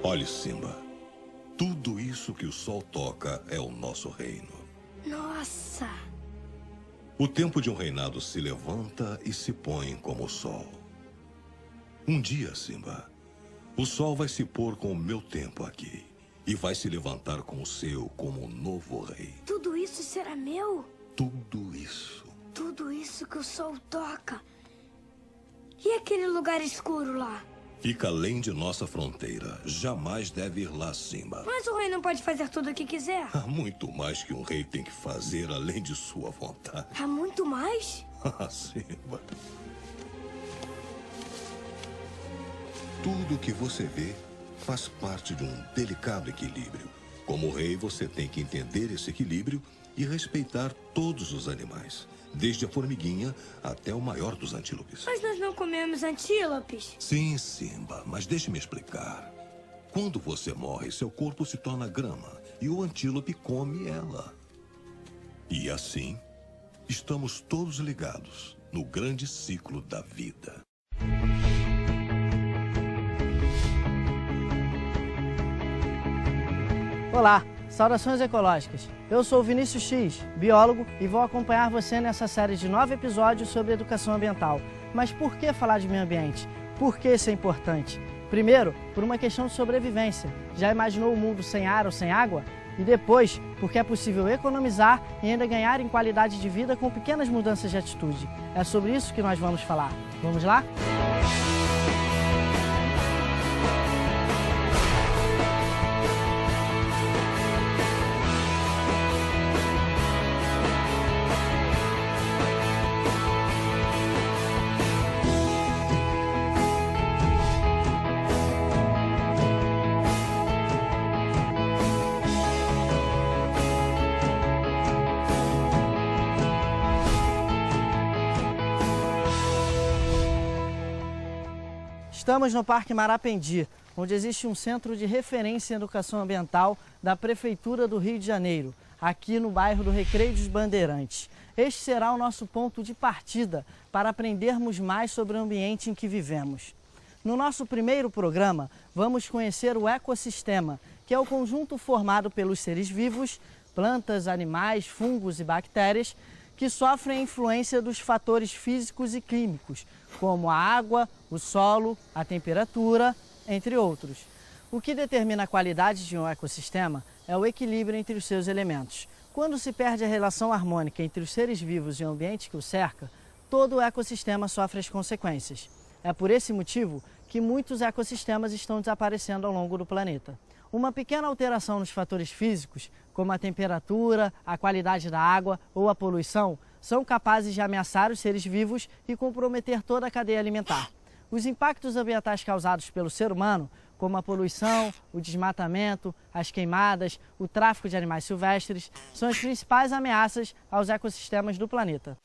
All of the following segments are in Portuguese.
Olhe, Simba. Tudo isso que o sol toca é o nosso reino. Nossa! O tempo de um reinado se levanta e se põe como o sol. Um dia, Simba, o sol vai se pôr com o meu tempo aqui. E vai se levantar com o seu como um novo rei. Tudo isso será meu? Tudo isso. Tudo isso que o sol toca. E aquele lugar escuro lá? Fica além de nossa fronteira. Jamais deve ir lá, Simba. Mas o rei não pode fazer tudo o que quiser. Há muito mais que um rei tem que fazer além de sua vontade. Há muito mais? Simba. Tudo que você vê faz parte de um delicado equilíbrio. Como rei, você tem que entender esse equilíbrio e respeitar todos os animais, desde a formiguinha até o maior dos antílopes. Mas nós não comemos antílopes. Sim, Simba, mas deixe-me explicar. Quando você morre, seu corpo se torna grama e o antílope come ela. E assim, estamos todos ligados no grande ciclo da vida. Olá, saudações ecológicas. Eu sou o Vinícius X, biólogo, e vou acompanhar você nessa série de 9 episódios sobre educação ambiental. Mas por que falar de meio ambiente? Por que isso é importante? Primeiro, por uma questão de sobrevivência. Já imaginou o mundo sem ar ou sem água? E depois, porque é possível economizar e ainda ganhar em qualidade de vida com pequenas mudanças de atitude. É sobre isso que nós vamos falar. Vamos lá? Estamos no Parque Marapendi, onde existe um centro de referência em educação ambiental da Prefeitura do Rio de Janeiro, aqui no bairro do Recreio dos Bandeirantes. Este será o nosso ponto de partida para aprendermos mais sobre o ambiente em que vivemos. No nosso primeiro programa, vamos conhecer o ecossistema, que é o conjunto formado pelos seres vivos, plantas, animais, fungos e bactérias, que sofrem a influência dos fatores físicos e químicos, como a água, o solo, a temperatura, entre outros. O que determina a qualidade de um ecossistema é o equilíbrio entre os seus elementos. Quando se perde a relação harmônica entre os seres vivos e o ambiente que o cerca, todo o ecossistema sofre as consequências. É por esse motivo que muitos ecossistemas estão desaparecendo ao longo do planeta. Uma pequena alteração nos fatores físicos, como a temperatura, a qualidade da água ou a poluição, são capazes de ameaçar os seres vivos e comprometer toda a cadeia alimentar. Os impactos ambientais causados pelo ser humano, como a poluição, o desmatamento, as queimadas, o tráfico de animais silvestres, são as principais ameaças aos ecossistemas do planeta.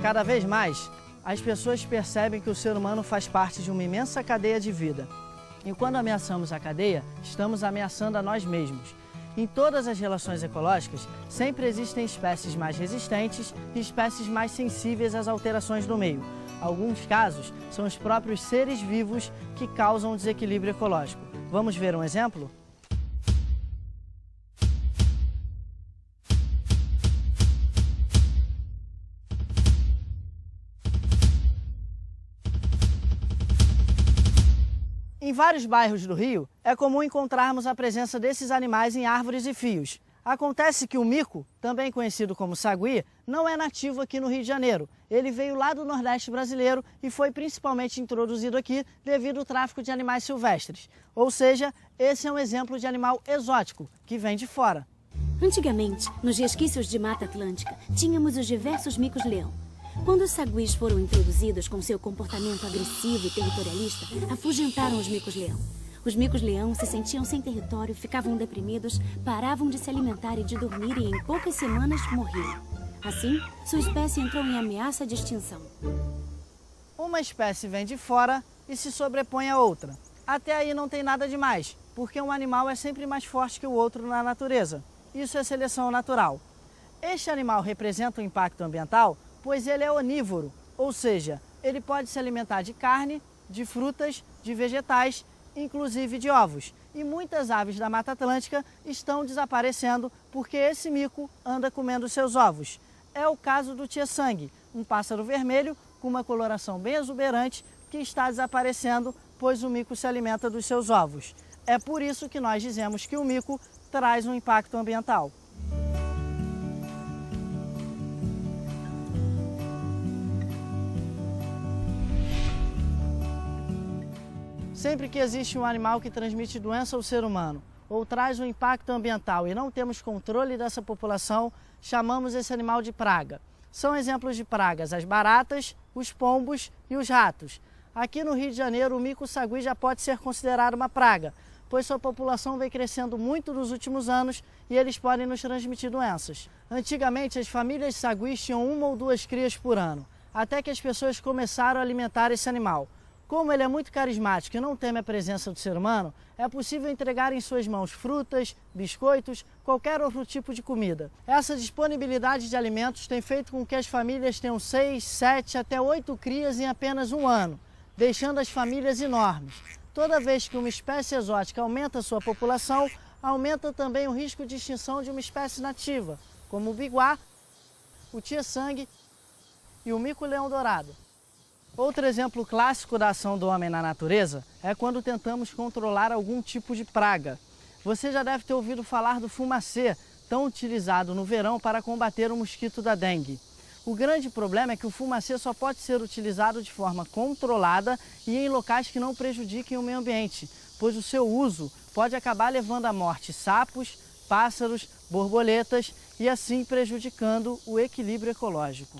Cada vez mais, as pessoas percebem que o ser humano faz parte de uma imensa cadeia de vida. E quando ameaçamos a cadeia, estamos ameaçando a nós mesmos. Em todas as relações ecológicas, sempre existem espécies mais resistentes e espécies mais sensíveis às alterações do meio. Alguns casos são os próprios seres vivos que causam desequilíbrio ecológico. Vamos ver um exemplo? Em vários bairros do Rio, é comum encontrarmos a presença desses animais em árvores e fios. Acontece que o mico, também conhecido como sagui, não é nativo aqui no Rio de Janeiro. Ele veio lá do Nordeste brasileiro e foi principalmente introduzido aqui devido ao tráfico de animais silvestres. Ou seja, esse é um exemplo de animal exótico, que vem de fora. Antigamente, nos resquícios de Mata Atlântica, tínhamos os diversos micos-leão. Quando os saguis foram introduzidos com seu comportamento agressivo e territorialista, afugentaram os micos-leão. Os micos-leão se sentiam sem território, ficavam deprimidos, paravam de se alimentar e de dormir e em poucas semanas morriam. Assim, sua espécie entrou em ameaça de extinção. Uma espécie vem de fora e se sobrepõe a outra. Até aí não tem nada demais, porque um animal é sempre mais forte que o outro na natureza. Isso é seleção natural. Este animal representa um impacto ambiental pois ele é onívoro, ou seja, ele pode se alimentar de carne, de frutas, de vegetais, inclusive de ovos. E muitas aves da Mata Atlântica estão desaparecendo porque esse mico anda comendo seus ovos. É o caso do tchê-sangue, um pássaro vermelho com uma coloração bem exuberante que está desaparecendo, pois o mico se alimenta dos seus ovos. É por isso que nós dizemos que o mico traz um impacto ambiental. Sempre que existe um animal que transmite doença ao ser humano ou traz um impacto ambiental e não temos controle dessa população, chamamos esse animal de praga. São exemplos de pragas as baratas, os pombos e os ratos. Aqui no Rio de Janeiro, o mico-sagui já pode ser considerado uma praga, pois sua população vem crescendo muito nos últimos anos e eles podem nos transmitir doenças. Antigamente, as famílias saguis tinham 1 ou 2 crias por ano, até que as pessoas começaram a alimentar esse animal. Como ele é muito carismático e não teme a presença do ser humano, é possível entregar em suas mãos frutas, biscoitos, qualquer outro tipo de comida. Essa disponibilidade de alimentos tem feito com que as famílias tenham 6, 7 até 8 crias em apenas um ano, deixando as famílias enormes. Toda vez que uma espécie exótica aumenta sua população, aumenta também o risco de extinção de uma espécie nativa, como o biguá, o tchê-sangue e o mico-leão-dourado. Outro exemplo clássico da ação do homem na natureza é quando tentamos controlar algum tipo de praga. Você já deve ter ouvido falar do fumacê, tão utilizado no verão para combater o mosquito da dengue. O grande problema é que o fumacê só pode ser utilizado de forma controlada e em locais que não prejudiquem o meio ambiente, pois o seu uso pode acabar levando à morte sapos, pássaros, borboletas e assim prejudicando o equilíbrio ecológico.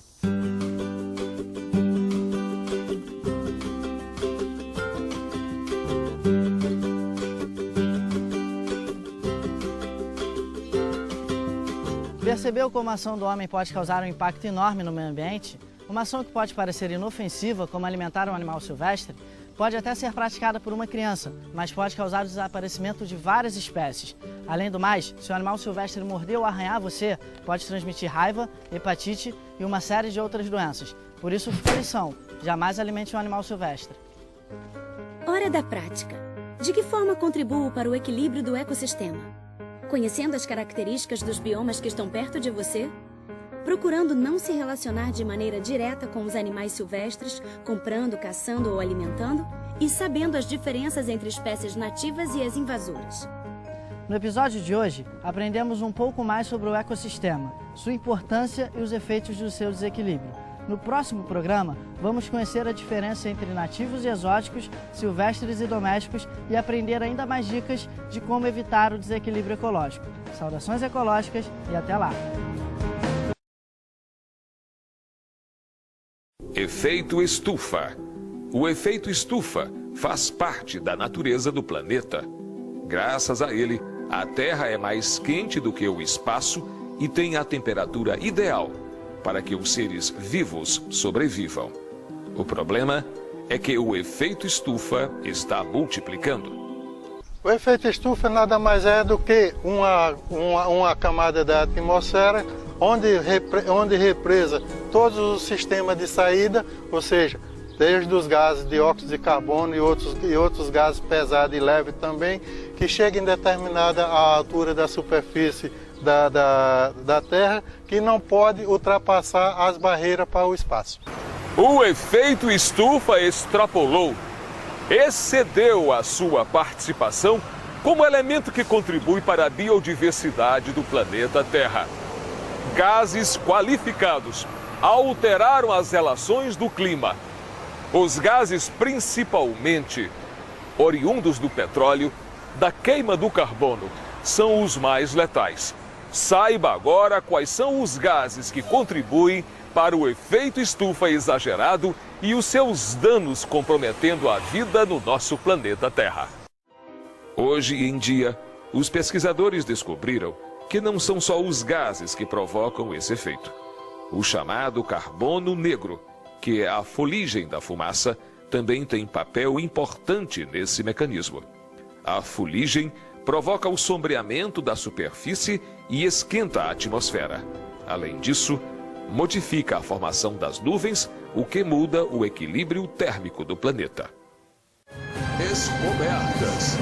Percebeu como a ação do homem pode causar um impacto enorme no meio ambiente? Uma ação que pode parecer inofensiva, como alimentar um animal silvestre, pode até ser praticada por uma criança, mas pode causar o desaparecimento de várias espécies. Além do mais, se o animal silvestre morder ou arranhar você, pode transmitir raiva, hepatite e uma série de outras doenças. Por isso, fica a lição: jamais alimente um animal silvestre. Hora da prática. De que forma contribuo para o equilíbrio do ecossistema? Conhecendo as características dos biomas que estão perto de você? Procurando não se relacionar de maneira direta com os animais silvestres, comprando, caçando ou alimentando? E sabendo as diferenças entre espécies nativas e as invasoras? No episódio de hoje, aprendemos um pouco mais sobre o ecossistema, sua importância e os efeitos do seu desequilíbrio. No próximo programa, vamos conhecer a diferença entre nativos e exóticos, silvestres e domésticos e aprender ainda mais dicas de como evitar o desequilíbrio ecológico. Saudações ecológicas e até lá! Efeito estufa. O efeito estufa faz parte da natureza do planeta. Graças a ele, a Terra é mais quente do que o espaço e tem a temperatura ideal para que os seres vivos sobrevivam. O problema é que o efeito estufa está multiplicando. O efeito estufa nada mais é do que uma camada da atmosfera onde represa todos os sistemas de saída, ou seja, desde os gases de dióxido de carbono e outros gases pesados e leves também, que chegam em determinada altura da superfície da Terra, que não pode ultrapassar as barreiras para o espaço. O efeito estufa extrapolou, excedeu a sua participação como elemento que contribui para a biodiversidade do planeta Terra. Gases qualificados alteraram as relações do clima. Os gases, principalmente oriundos do petróleo, da queima do carbono, são os mais letais. Saiba agora quais são os gases que contribuem para o efeito estufa exagerado e os seus danos comprometendo a vida no nosso planeta Terra. Hoje em dia, os pesquisadores descobriram que não são só os gases que provocam esse efeito. O chamado carbono negro, que é a fuligem da fumaça, também tem papel importante nesse mecanismo. A fuligem provoca o sombreamento da superfície e esquenta a atmosfera. Além disso, modifica a formação das nuvens, o que muda o equilíbrio térmico do planeta. Descobertas.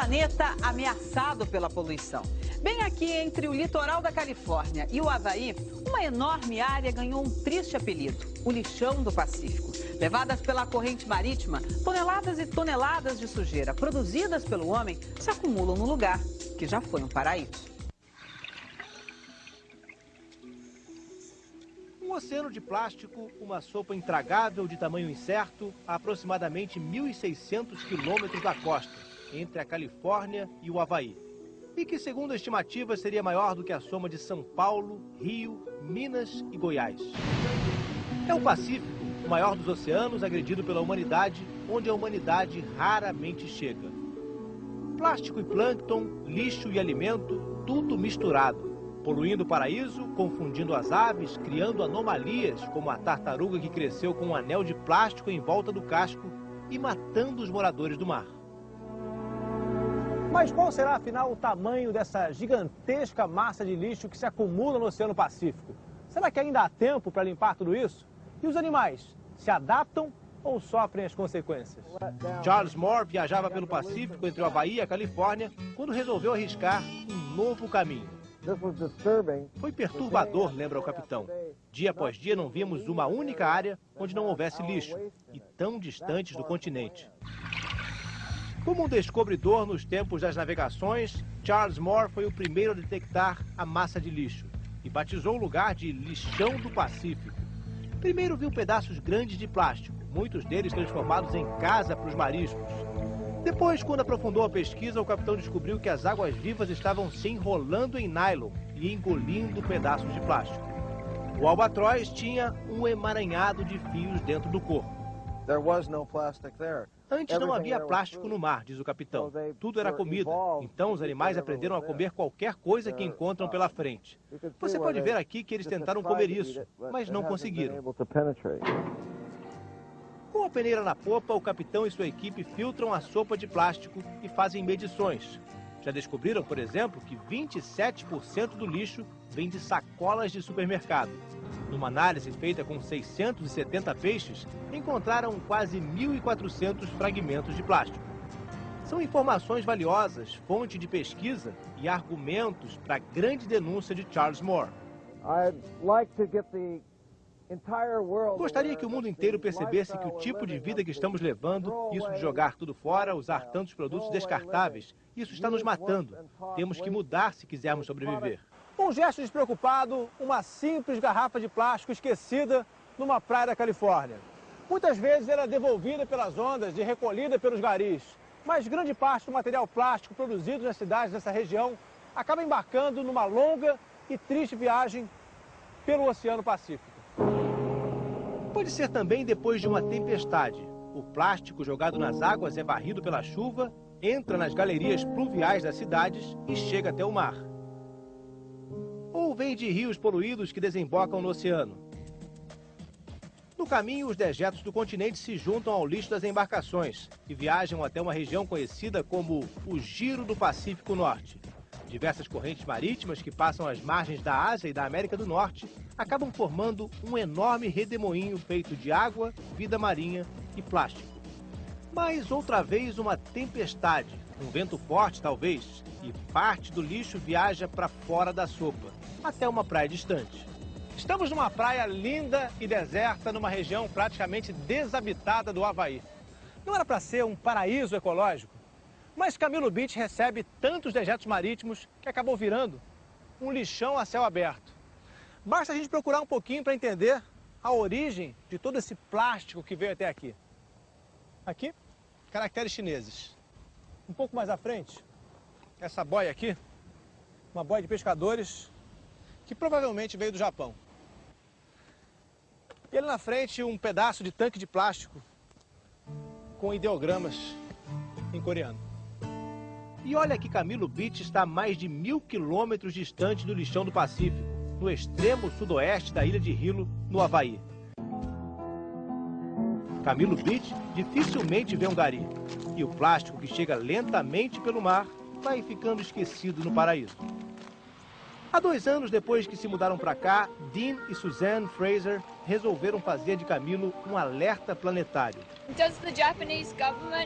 Planeta ameaçado pela poluição. Bem aqui entre o litoral da Califórnia e o Havaí, uma enorme área ganhou um triste apelido, o lixão do Pacífico. Levadas pela corrente marítima, toneladas e toneladas de sujeira produzidas pelo homem se acumulam no lugar que já foi um paraíso. Um oceano de plástico, uma sopa intragável de tamanho incerto, a aproximadamente 1.600 quilômetros da costa, entre a Califórnia e o Havaí. E que, segundo estimativas, seria maior do que a soma de São Paulo, Rio, Minas e Goiás. É o Pacífico, o maior dos oceanos agredido pela humanidade, onde a humanidade raramente chega. Plástico e plâncton, lixo e alimento, tudo misturado. Poluindo o paraíso, confundindo as aves, criando anomalias, como a tartaruga que cresceu com um anel de plástico em volta do casco e matando os moradores do mar. Mas qual será, afinal, o tamanho dessa gigantesca massa de lixo que se acumula no Oceano Pacífico? Será que ainda há tempo para limpar tudo isso? E os animais, se adaptam ou sofrem as consequências? Charles Moore viajava pelo Pacífico entre o Havaí e a Califórnia quando resolveu arriscar um novo caminho. Foi perturbador, lembra o capitão. Dia após dia não vimos uma única área onde não houvesse lixo, e tão distantes do continente. Como um descobridor nos tempos das navegações, Charles Moore foi o primeiro a detectar a massa de lixo e batizou o lugar de Lixão do Pacífico. Primeiro viu pedaços grandes de plástico, muitos deles transformados em casa para os mariscos. Depois, quando aprofundou a pesquisa, o capitão descobriu que as águas-vivas estavam se enrolando em nylon e engolindo pedaços de plástico. O albatroz tinha um emaranhado de fios dentro do corpo. Antes não havia plástico no mar, diz o capitão. Tudo era comida. Então os animais aprenderam a comer qualquer coisa que encontram pela frente. Você pode ver aqui que eles tentaram comer isso, mas não conseguiram. Com a peneira na popa, o capitão e sua equipe filtram a sopa de plástico e fazem medições. Já descobriram, por exemplo, que 27% do lixo vem de sacolas de supermercado. Numa análise feita com 670 peixes, encontraram quase 1.400 fragmentos de plástico. São informações valiosas, fonte de pesquisa e argumentos para a grande denúncia de Charles Moore. Gostaria que o mundo inteiro percebesse que o tipo de vida que estamos levando, isso de jogar tudo fora, usar tantos produtos descartáveis, isso está nos matando. Temos que mudar se quisermos sobreviver. Um gesto despreocupado, uma simples garrafa de plástico esquecida numa praia da Califórnia. Muitas vezes era devolvida pelas ondas e recolhida pelos garis, mas grande parte do material plástico produzido nas cidades dessa região acaba embarcando numa longa e triste viagem pelo Oceano Pacífico. Pode ser também depois de uma tempestade. O plástico jogado nas águas é varrido pela chuva, entra nas galerias pluviais das cidades e chega até o mar. Ou vem de rios poluídos que desembocam no oceano. No caminho, os dejetos do continente se juntam ao lixo das embarcações e viajam até uma região conhecida como o Giro do Pacífico Norte. Diversas correntes marítimas que passam as margens da Ásia e da América do Norte acabam formando um enorme redemoinho feito de água, vida marinha e plástico. Mas outra vez uma tempestade, um vento forte talvez, e parte do lixo viaja para fora da sopa, até uma praia distante. Estamos numa praia linda e deserta, numa região praticamente desabitada do Havaí. Não era para ser um paraíso ecológico, mas Camilo Beach recebe tantos dejetos marítimos que acabou virando um lixão a céu aberto. Basta a gente procurar um pouquinho para entender a origem de todo esse plástico que veio até aqui. Aqui, caracteres chineses. Um pouco mais à frente, essa boia aqui, uma boia de pescadores que provavelmente veio do Japão. E ali na frente, um pedaço de tanque de plástico com ideogramas em coreano. E olha que Camilo Beach está a mais de 1.000 quilômetros distante do lixão do Pacífico, no extremo sudoeste da ilha de Hilo, no Havaí. Camilo Beach dificilmente vê um gari, e o plástico que chega lentamente pelo mar vai ficando esquecido no paraíso. Há 2 anos depois que se mudaram para cá, Dean e Suzanne Fraser resolveram fazer de Camilo um alerta planetário.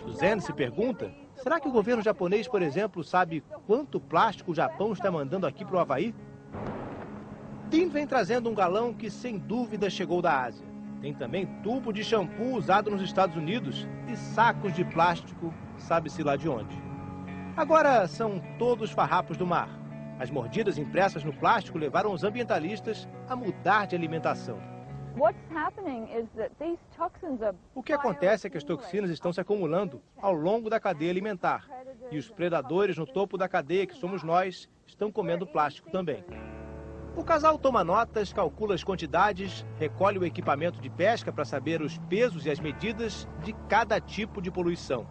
Suzanne se pergunta, será que o governo japonês, por exemplo, sabe quanto plástico o Japão está mandando aqui para o Havaí? Dean vem trazendo um galão que sem dúvida chegou da Ásia. Tem também tubo de shampoo usado nos Estados Unidos e sacos de plástico, sabe-se lá de onde. Agora são todos farrapos do mar. As mordidas impressas no plástico levaram os ambientalistas a mudar de alimentação. O que acontece é que as toxinas estão se acumulando ao longo da cadeia alimentar. E os predadores no topo da cadeia, que somos nós, estão comendo plástico também. O casal toma notas, calcula as quantidades, recolhe o equipamento de pesca para saber os pesos e as medidas de cada tipo de poluição.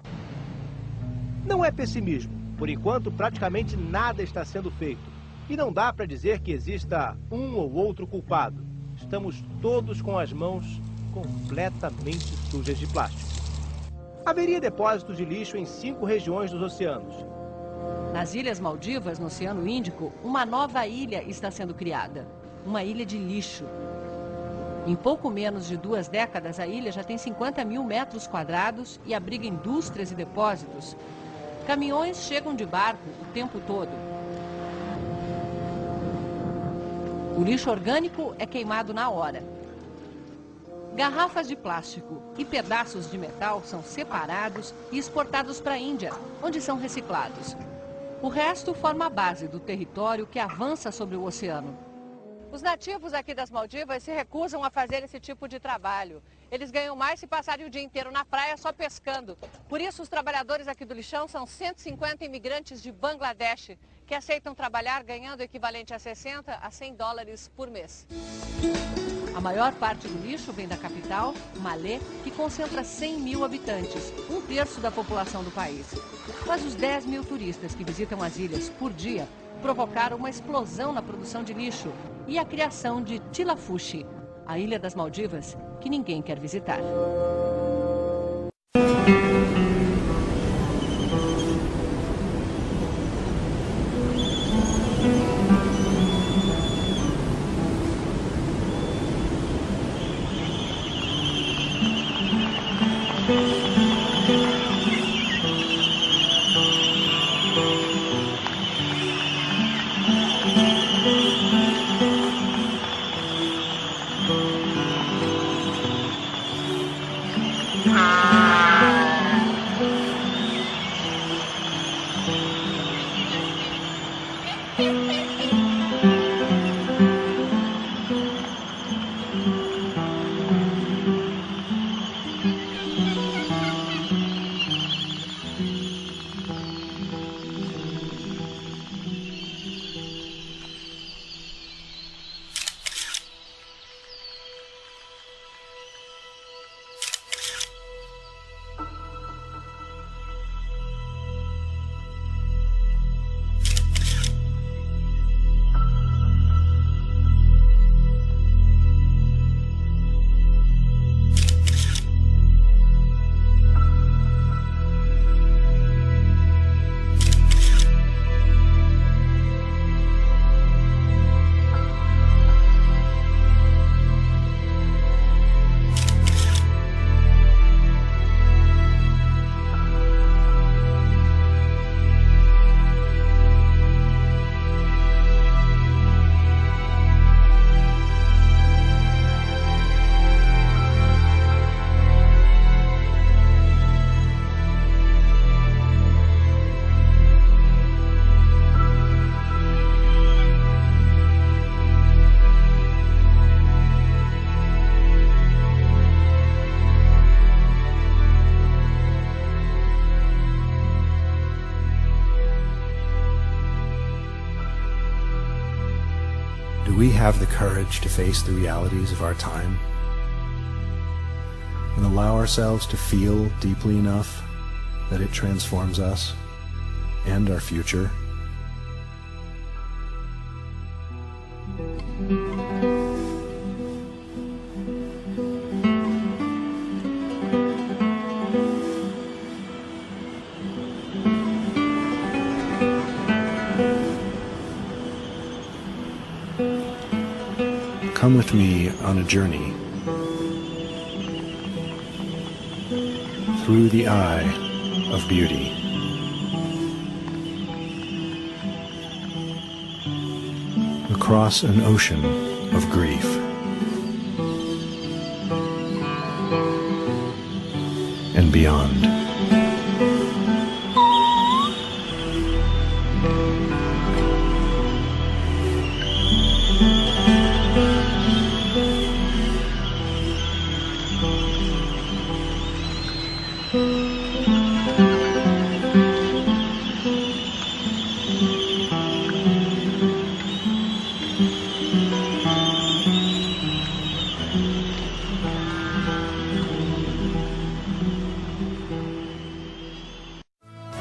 Não é pessimismo. Por enquanto, praticamente nada está sendo feito. E não dá para dizer que exista um ou outro culpado. Estamos todos com as mãos completamente sujas de plástico. Haveria depósitos de lixo em 5 regiões dos oceanos. Nas Ilhas Maldivas, no Oceano Índico, uma nova ilha está sendo criada. Uma ilha de lixo. Em pouco menos de 2 décadas, a ilha já tem 50 mil metros quadrados e abriga indústrias e depósitos. Caminhões chegam de barco o tempo todo. O lixo orgânico é queimado na hora. Garrafas de plástico e pedaços de metal são separados e exportados para a Índia, onde são reciclados. O resto forma a base do território que avança sobre o oceano. Os nativos aqui das Maldivas se recusam a fazer esse tipo de trabalho. Eles ganham mais se passarem o dia inteiro na praia só pescando. Por isso, os trabalhadores aqui do lixão são 150 imigrantes de Bangladesh, que aceitam trabalhar ganhando o equivalente a 60 a 100 dólares por mês. A maior parte do lixo vem da capital, Malé, que concentra 100 mil habitantes, 1/3 da população do país. Mas os 10 mil turistas que visitam as ilhas por dia provocaram uma explosão na produção de lixo e a criação de Tilafushi, a ilha das Maldivas que ninguém quer visitar. Do we have the courage to face the realities of our time and allow ourselves to feel deeply enough that it transforms us and our future? Come with me on a journey through the eye of beauty. Across an ocean of grief. And beyond.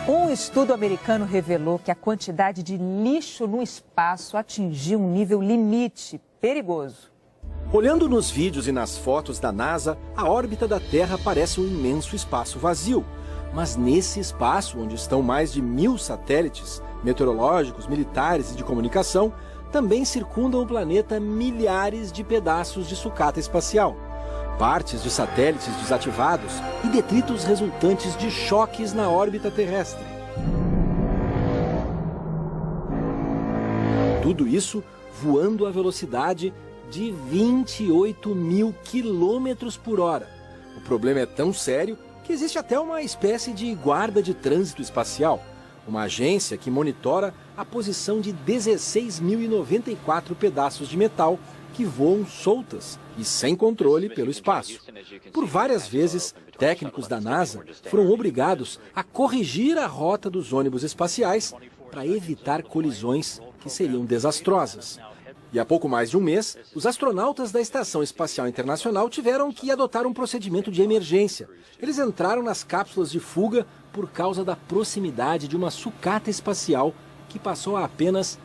Um estudo americano revelou que a quantidade de lixo no espaço atingiu um nível limite perigoso. Olhando nos vídeos e nas fotos da NASA, a órbita da Terra parece um imenso espaço vazio. Mas nesse espaço, onde estão mais de 1000 satélites meteorológicos, militares e de comunicação, também circundam o planeta milhares de pedaços de sucata espacial. Partes de satélites desativados e detritos resultantes de choques na órbita terrestre. Tudo isso voando a velocidade de 28.000 quilômetros por hora. O problema é tão sério que existe até uma espécie de guarda de trânsito espacial, uma agência que monitora a posição de 16.094 pedaços de metal que voam soltas e sem controle pelo espaço. Por várias vezes, técnicos da NASA foram obrigados a corrigir a rota dos ônibus espaciais para evitar colisões que seriam desastrosas. E há pouco mais de um mês, os astronautas da Estação Espacial Internacional tiveram que adotar um procedimento de emergência. Eles entraram nas cápsulas de fuga por causa da proximidade de uma sucata espacial que passou a apenas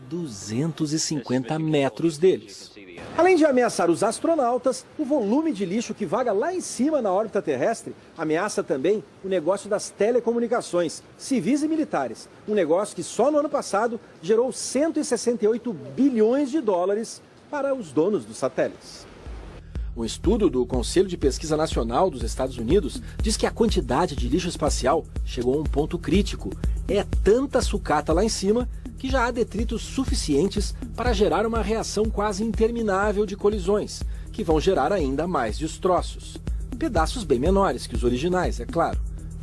250 metros deles. Além de ameaçar os astronautas, o volume de lixo que vaga lá em cima na órbita terrestre ameaça também o negócio das telecomunicações, civis e militares. Um negócio que só no ano passado gerou 168 bilhões de dólares para os donos dos satélites. Um estudo do Conselho de Pesquisa Nacional dos Estados Unidos diz que a quantidade de lixo espacial chegou a um ponto crítico. É tanta sucata lá em cima que já há detritos suficientes para gerar uma reação quase interminável de colisões, que vão gerar ainda mais destroços. Pedaços bem menores que os originais, é claro,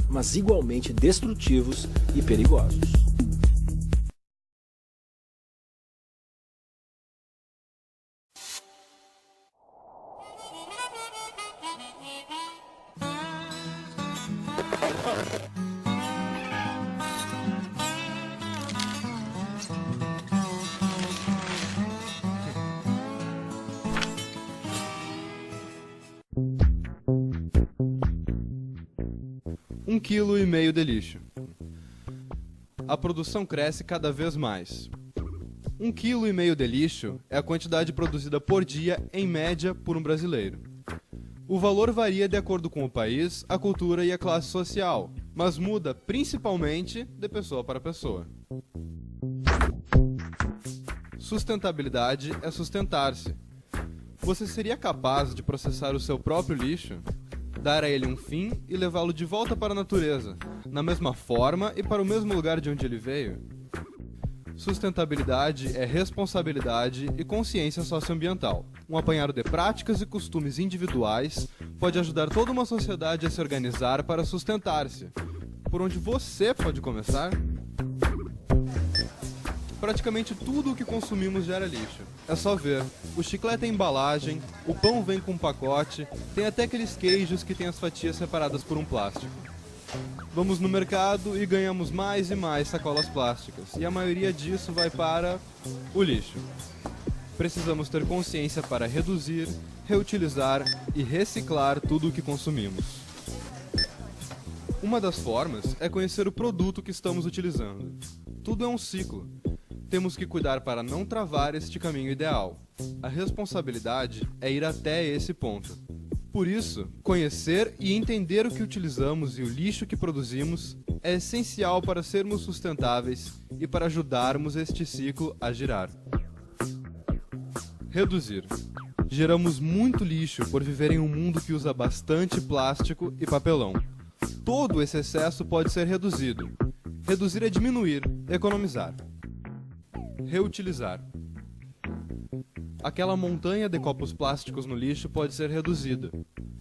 mas igualmente destrutivos e perigosos. Um 1,5 kg de lixo. A produção cresce cada vez mais. 1,5 kg de lixo é a quantidade produzida por dia, em média, por um brasileiro. O valor varia de acordo com o país, a cultura e a classe social, mas muda principalmente de pessoa para pessoa. Sustentabilidade é sustentar-se. Você seria capaz de processar o seu próprio lixo? Dar a ele um fim e levá-lo de volta para a natureza, na mesma forma e para o mesmo lugar de onde ele veio? Sustentabilidade é responsabilidade e consciência socioambiental. Um apanhado de práticas e costumes individuais pode ajudar toda uma sociedade a se organizar para sustentar-se. Por onde você pode começar? Praticamente tudo o que consumimos gera lixo. É só ver. O chiclete tem embalagem, o pão vem com um pacote, tem até aqueles queijos que tem as fatias separadas por um plástico. Vamos no mercado e ganhamos mais e mais sacolas plásticas, e a maioria disso vai para o lixo. Precisamos ter consciência para reduzir, reutilizar e reciclar tudo o que consumimos. Uma das formas é conhecer o produto que estamos utilizando. Tudo é um ciclo. Temos que cuidar para não travar este caminho ideal. A responsabilidade é ir até esse ponto. Por isso, conhecer e entender o que utilizamos e o lixo que produzimos é essencial para sermos sustentáveis e para ajudarmos este ciclo a girar. Reduzir. Geramos muito lixo por viver em um mundo que usa bastante plástico e papelão. Todo esse excesso pode ser reduzido. Reduzir é diminuir, economizar. Reutilizar. Aquela montanha de copos plásticos no lixo pode ser reduzida.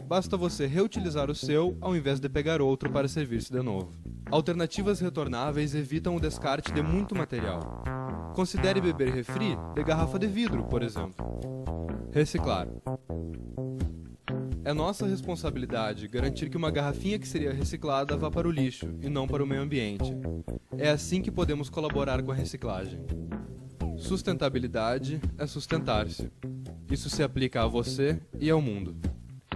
Basta você reutilizar o seu ao invés de pegar outro para servir-se de novo. Alternativas retornáveis evitam o descarte de muito material. Considere beber refri de garrafa de vidro, por exemplo. Reciclar. É nossa responsabilidade garantir que uma garrafinha que seria reciclada vá para o lixo e não para o meio ambiente. É assim que podemos colaborar com a reciclagem. Sustentabilidade é sustentar-se. Isso se aplica a você e ao mundo.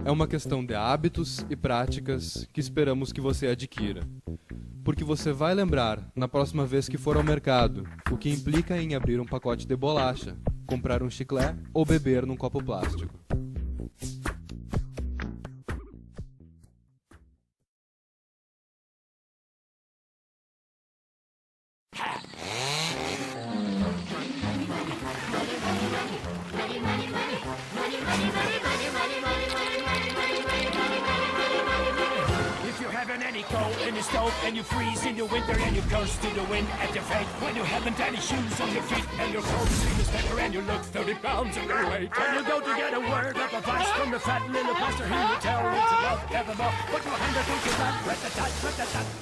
É uma questão de hábitos e práticas que esperamos que você adquira. Porque você vai lembrar, na próxima vez que for ao mercado, o que implica em abrir um pacote de bolacha, comprar um chiclete ou beber num copo plástico. In the stove and you freeze in the winter and you curse to the wind at your fate when you haven't any shoes on your feet and your clothes seem to better and you look 30 pounds overweight and you go to get a word of advice from the fat little pastor who will tell you to love evermore but your hand against your back rat-a-tat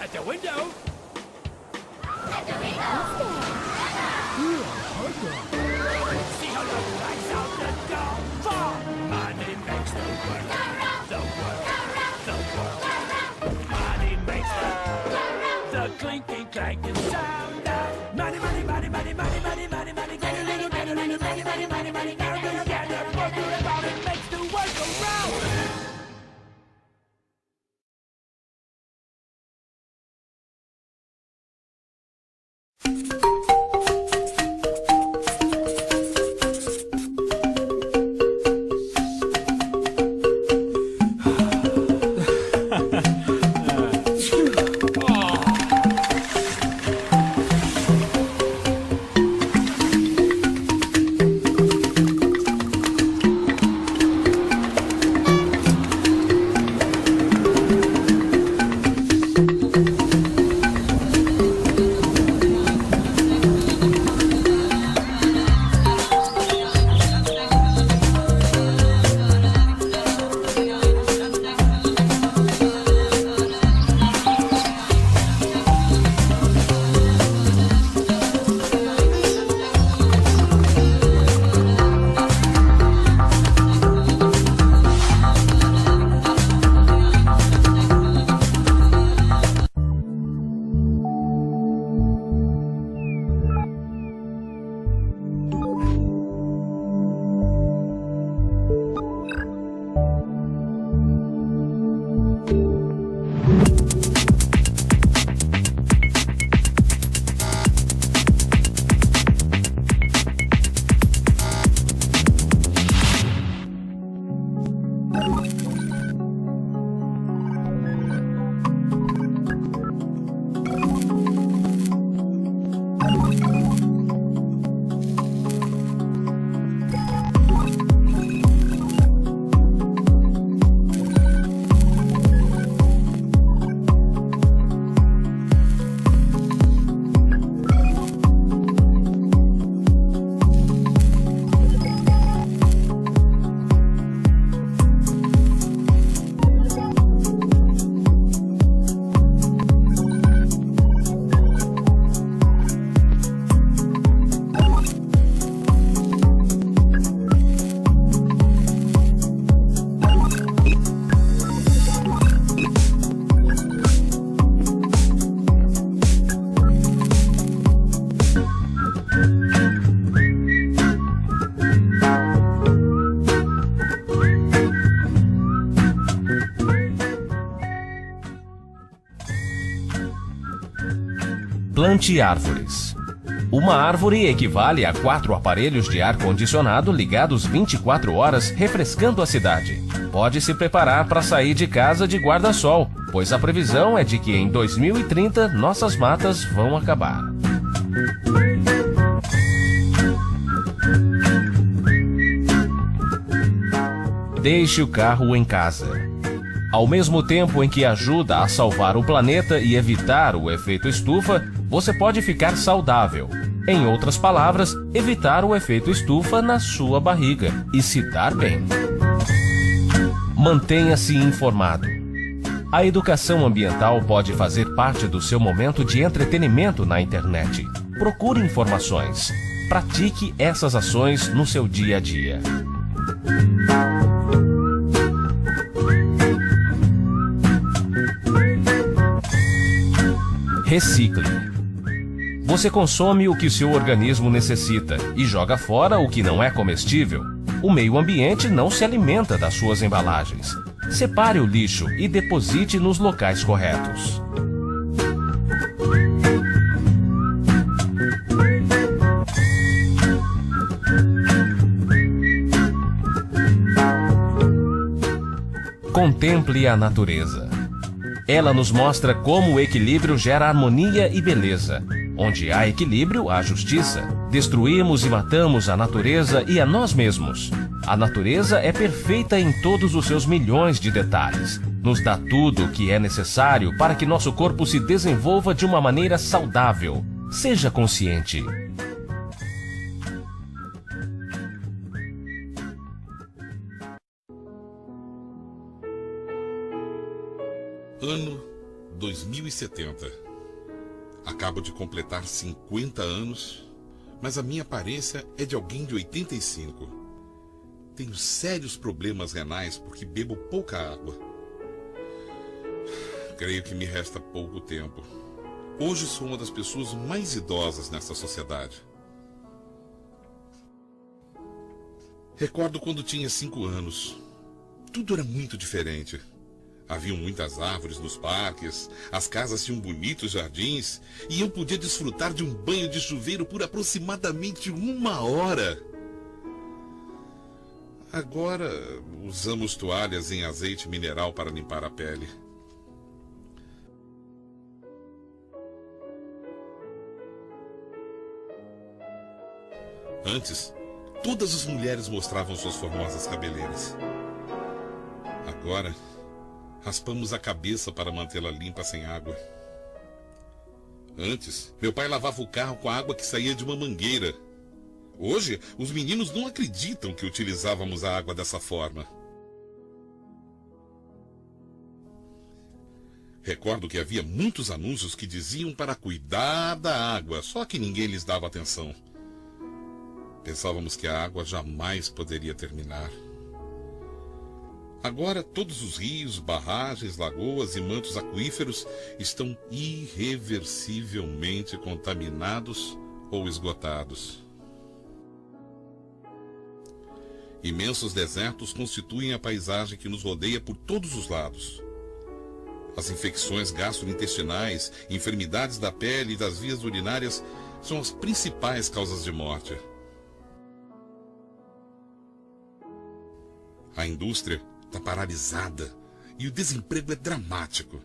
at the window. See how love flies out the door for money makes the world the clinking, clanking sound of Plante árvores. Uma árvore equivale a 4 aparelhos de ar-condicionado ligados 24 horas, refrescando a cidade. Pode se preparar para sair de casa de guarda-sol, pois a previsão é de que em 2030 nossas matas vão acabar. Deixe o carro em casa. Ao mesmo tempo em que ajuda a salvar o planeta e evitar o efeito estufa, você pode ficar saudável. Em outras palavras, evitar o efeito estufa na sua barriga e se dar bem. Mantenha-se informado. A educação ambiental pode fazer parte do seu momento de entretenimento na internet. Procure informações. Pratique essas ações no seu dia a dia. Recicle. Você consome o que seu organismo necessita e joga fora o que não é comestível. O meio ambiente não se alimenta das suas embalagens. Separe o lixo e deposite nos locais corretos. Contemple a natureza. Ela nos mostra como o equilíbrio gera harmonia e beleza. Onde há equilíbrio, há justiça. Destruímos e matamos a natureza e a nós mesmos. A natureza é perfeita em todos os seus milhões de detalhes. Nos dá tudo o que é necessário para que nosso corpo se desenvolva de uma maneira saudável. Seja consciente. Ano 2070. Acabo de completar 50 anos, mas a minha aparência é de alguém de 85. Tenho sérios problemas renais porque bebo pouca água. Creio que me resta pouco tempo. Hoje sou uma das pessoas mais idosas nesta sociedade. Recordo quando tinha 5 anos. Tudo era muito diferente. Haviam muitas árvores nos parques, as casas tinham bonitos jardins e eu podia desfrutar de um banho de chuveiro por aproximadamente 1 hora. Agora usamos toalhas em azeite mineral para limpar a pele. Antes, todas as mulheres mostravam suas formosas cabeleiras. Agora, raspamos a cabeça para mantê-la limpa sem água. Antes, meu pai lavava o carro com a água que saía de uma mangueira. Hoje, os meninos não acreditam que utilizávamos a água dessa forma. Recordo que havia muitos anúncios que diziam para cuidar da água, só que ninguém lhes dava atenção. Pensávamos que a água jamais poderia terminar. Agora todos os rios, barragens, lagoas e mantos aquíferos estão irreversivelmente contaminados ou esgotados. Imensos desertos constituem a paisagem que nos rodeia por todos os lados. As infecções gastrointestinais, enfermidades da pele e das vias urinárias são as principais causas de morte. A indústria está paralisada e o desemprego é dramático.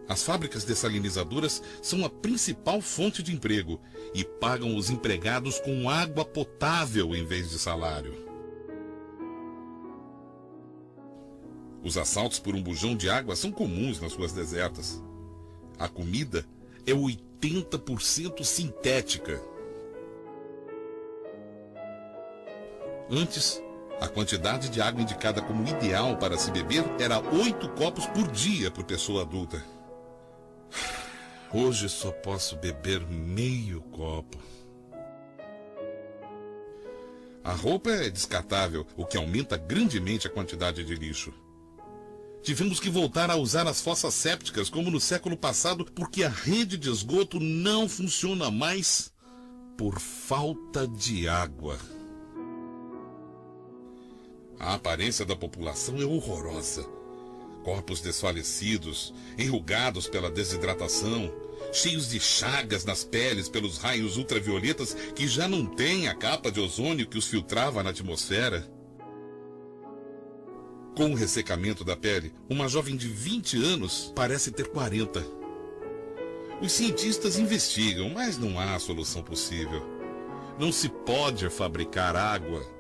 As fábricas dessalinizadoras são a principal fonte de emprego e pagam os empregados com água potável em vez de salário. Os assaltos por um bujão de água são comuns nas ruas desertas. A comida é 80% sintética. Antes, a quantidade de água indicada como ideal para se beber era 8 copos por dia por pessoa adulta. Hoje só posso beber meio copo. A roupa é descartável, o que aumenta grandemente a quantidade de lixo. Tivemos que voltar a usar as fossas sépticas como no século passado porque a rede de esgoto não funciona mais por falta de água. A aparência da população é horrorosa. corpos desfalecidos, enrugados pela desidratação, cheios de chagas nas peles pelos raios ultravioletas que já não têm a capa de ozônio que os filtrava na atmosfera. Com o ressecamento da pele, uma jovem de 20 anos parece ter 40. Os cientistas investigam, mas não há solução possível. Não se pode fabricar água.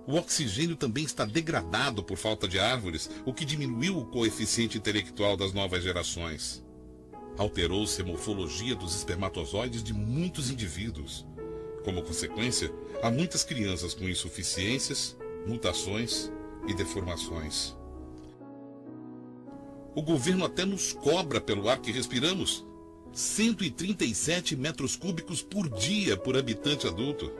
O oxigênio também está degradado por falta de árvores, o que diminuiu o coeficiente intelectual das novas gerações. Alterou-se a morfologia dos espermatozoides de muitos indivíduos. Como consequência, há muitas crianças com insuficiências, mutações e deformações. O governo até nos cobra pelo ar que respiramos. 137 metros cúbicos por dia por habitante adulto.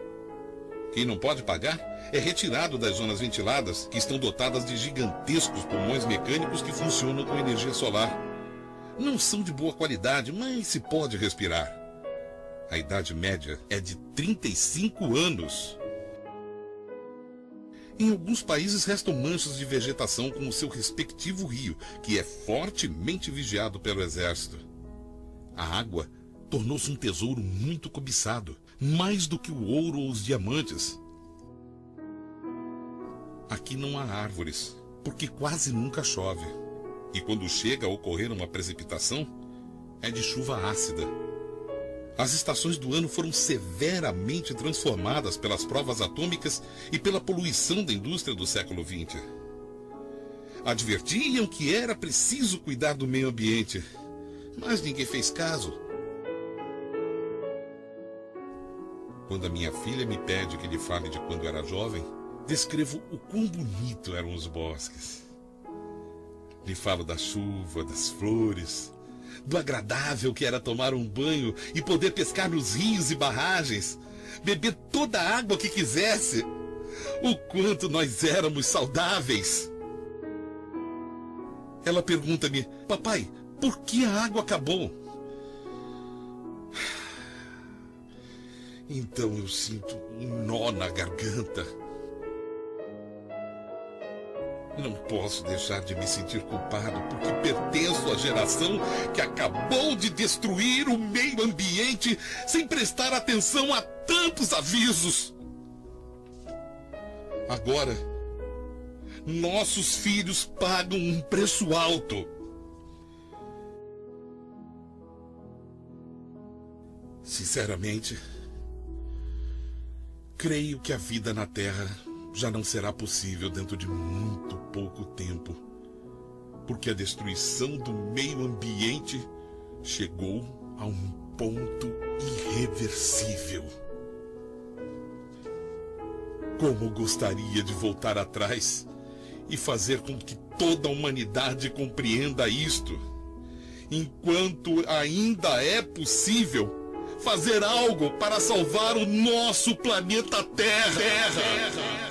Quem não pode pagar é retirado das zonas ventiladas, que estão dotadas de gigantescos pulmões mecânicos que funcionam com energia solar. Não são de boa qualidade, mas se pode respirar. A idade média é de 35 anos. Em alguns países restam manchas de vegetação com o seu respectivo rio, que é fortemente vigiado pelo exército. A água tornou-se um tesouro muito cobiçado, mais do que o ouro ou os diamantes. Aqui não há árvores, porque quase nunca chove. E quando chega a ocorrer uma precipitação, é de chuva ácida. As estações do ano foram severamente transformadas pelas provas atômicas e pela poluição da indústria do século XX. Advertiam que era preciso cuidar do meio ambiente, mas ninguém fez caso. Quando a minha filha me pede que lhe fale de quando era jovem, descrevo o quão bonito eram os bosques. Lhe falo da chuva, das flores, do agradável que era tomar um banho e poder pescar nos rios e barragens, beber toda a água que quisesse. O quanto nós éramos saudáveis. Ela pergunta-me: papai, por que a água acabou? Então eu sinto um nó na garganta. Não posso deixar de me sentir culpado porque pertenço à geração que acabou de destruir o meio ambiente sem prestar atenção a tantos avisos. Agora, nossos filhos pagam um preço alto. Sinceramente, creio que a vida na Terra já não será possível dentro de muito pouco tempo, porque a destruição do meio ambiente chegou a um ponto irreversível. Como gostaria de voltar atrás e fazer com que toda a humanidade compreenda isto, enquanto ainda é possível fazer algo para salvar o nosso planeta Terra.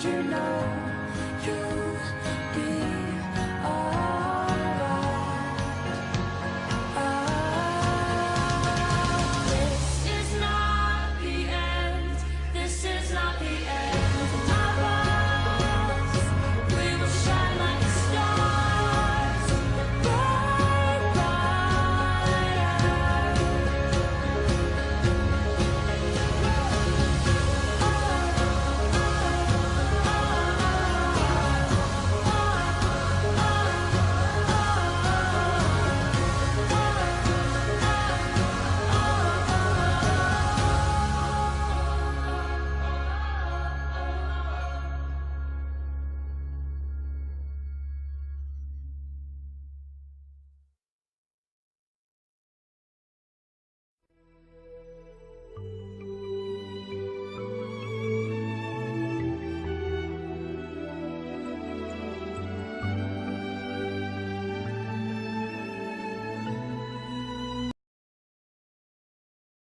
you know you